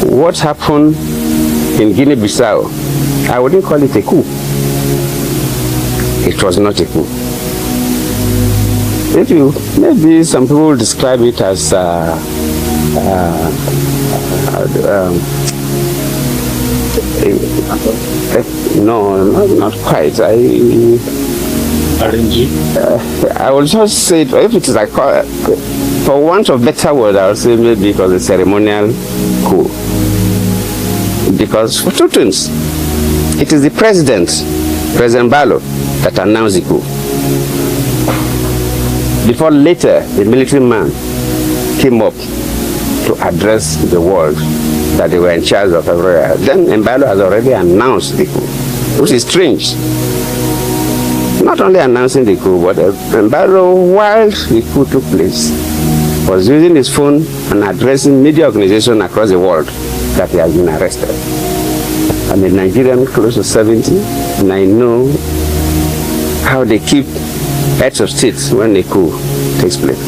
what happened in Guinea-Bissau, I wouldn't call it a coup. It was not a coup. Maybe some people describe it as no, not quite. I would just say, if it is like, for want of better word, I would say maybe because it's a ceremonial coup. Because for two things, it is the President Ebele, that announced the coup. Before later, the military man came up to address the world that they were in charge of everywhere. Then Ebele has already announced the coup, which is strange. Not only announcing the coup, but Ebele, while the coup took place, was using his phone and addressing media organizations across the world that he has been arrested. I'm a Nigerian close to 70, and I know how they keep heads of state when a coup takes place.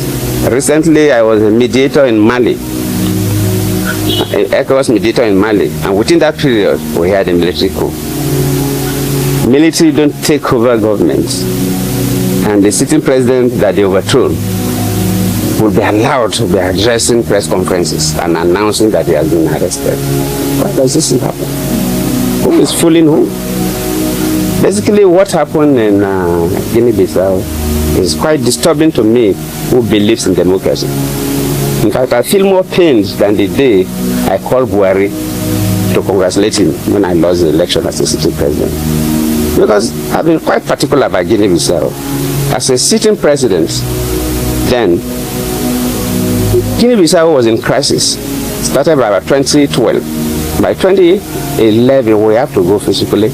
Recently, I was a mediator in Mali, ECOWAS mediator in Mali, and within that period, we had a military coup. Military don't take over governments, and the sitting president that they overthrown will be allowed to be addressing press conferences and announcing that he has been arrested. Why does this happen? Who is fooling who? Basically, what happened in Guinea-Bissau is quite disturbing to me who believes in democracy. In fact, I feel more pained than the day I called Buhari to congratulate him when I lost the election as a sitting president. Because I've been quite particular about Guinea-Bissau. As a sitting president, then, Guinea-Bissau was in crisis. Started by about 2012. By 2011, we have to go physically.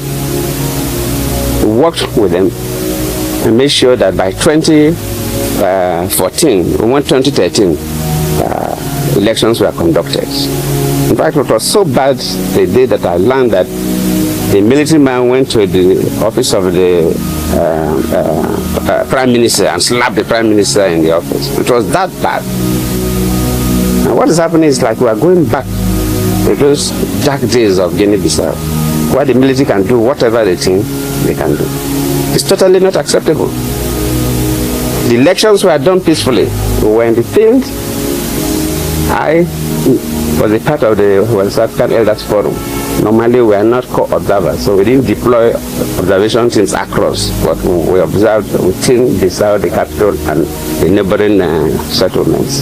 We worked with them and made sure that by 2014, we went 2013, elections were conducted. In fact, it was so bad the day that I learned that the military man went to the office of the Prime Minister and slapped the Prime Minister in the office. It was that bad. And what is happening is like we are going back to those dark days of Guinea-Bissau, where the military can do whatever they think they can do. It's totally not acceptable. The elections were done peacefully. We were in the field. I was a part of the West African Elders Forum. Normally, we are not co-observers, so we didn't deploy observation teams across, but we observed within Bissau, the capital, and the neighboring settlements.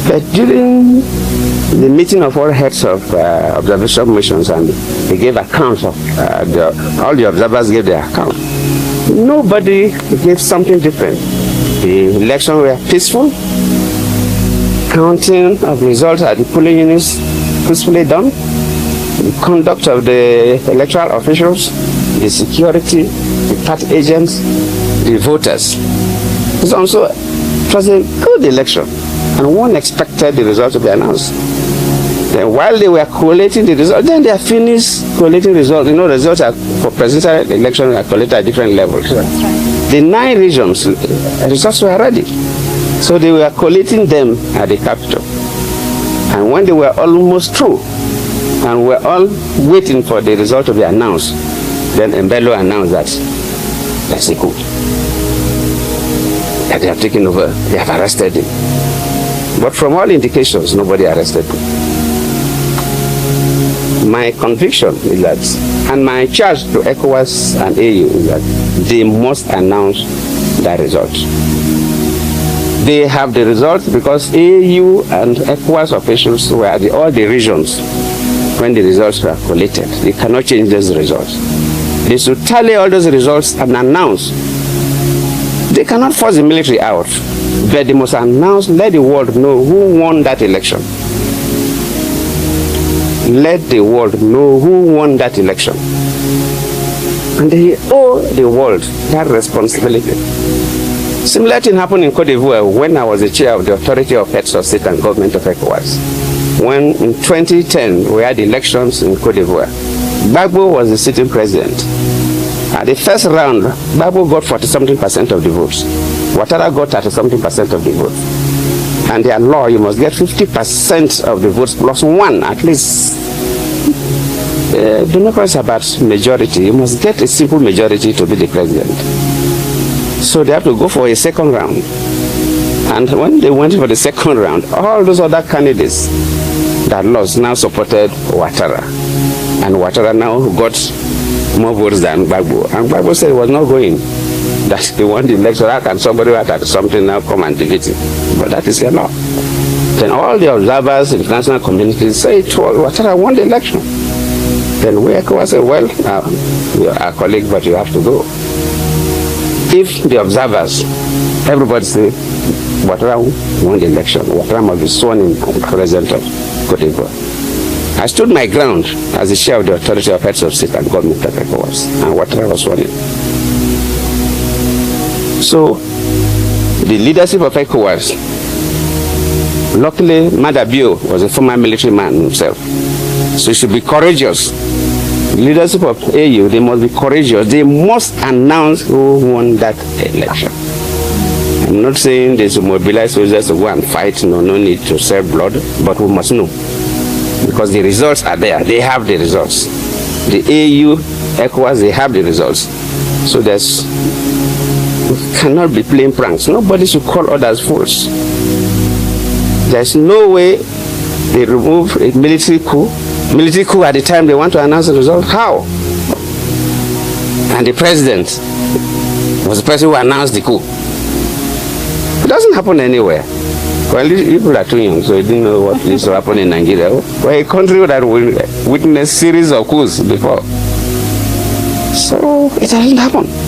But during the meeting of all heads of observation missions, and they gave accounts of all the observers gave their account. Nobody gave something different. The elections were peaceful. Counting of results at the polling units peacefully done. The conduct of the electoral officials, the security, the party agents, the voters. It was a good election, and one expected the results to be announced. Then while they were collating the results, then they are finished collating results. You know, results for presidential elections are collated at different levels. The 9 regions, results were ready. So they were collating them at the capital. And when they were almost through, and we're all waiting for the result to be announced, then Ebele announced that that's a coup. That they have taken over, they have arrested him. But from all indications, nobody arrested him. My conviction is that, and my charge to ECOWAS and AU is that they must announce the results. They have the results because AU and ECOWAS officials were at all the regions when the results were collated. They cannot change those results. They should tally all those results and announce. They cannot force the military out, but they must announce, let the world know who won that election. Let the world know who won that election. And they owe the world that responsibility. Similar thing happened in Cote d'Ivoire when I was the chair of the Authority of Heads of State and Government of ECOWAS. When in 2010 we had elections in Cote d'Ivoire, Gbagbo was the sitting president. At the first round, Gbagbo got 40-something% of the votes. Ouattara got 30-something% of the votes. And their law, you must get 50% of the votes plus one, at least. Democrats are about majority. You must get a simple majority to be the president. So they have to go for a second round. And when they went for the second round, all those other candidates that lost now supported Ouattara. And Ouattara now got more votes than Gbagbo. And Gbagbo said he was not going. That he won the election. How can somebody who had something now come and defeat him? But that is the law. Then all the observers, international communities say Ouattara won the election. Then we say, well, you're our colleague, but you have to go. If the observers, everybody say, Ouattara won the election, Ouattara must be sworn in as the president of Cote d'Ivoire. I stood my ground as the chair of the authority of heads of state and government of ECOWAS, and Ouattara was sworn in. So, the leadership of ECOWAS, luckily, Madabio was a former military man himself, so he should be courageous. The leadership of AU, they must be courageous. They must announce who won that election. I'm not saying they should mobilize soldiers to go and fight, no need to save blood, but we must know. Because the results are there, they have the results. The AU, ECOWAS, they have the results. So we cannot be playing pranks. Nobody should call others fools. There's no way they remove a military coup. Military coup at the time they want to announce the result. How? And the president was the person who announced the coup. It doesn't happen anywhere. Well, people are too young, so they didn't know what used to happen in Nigeria. We're a country that witnessed series of coups before. So it doesn't happen.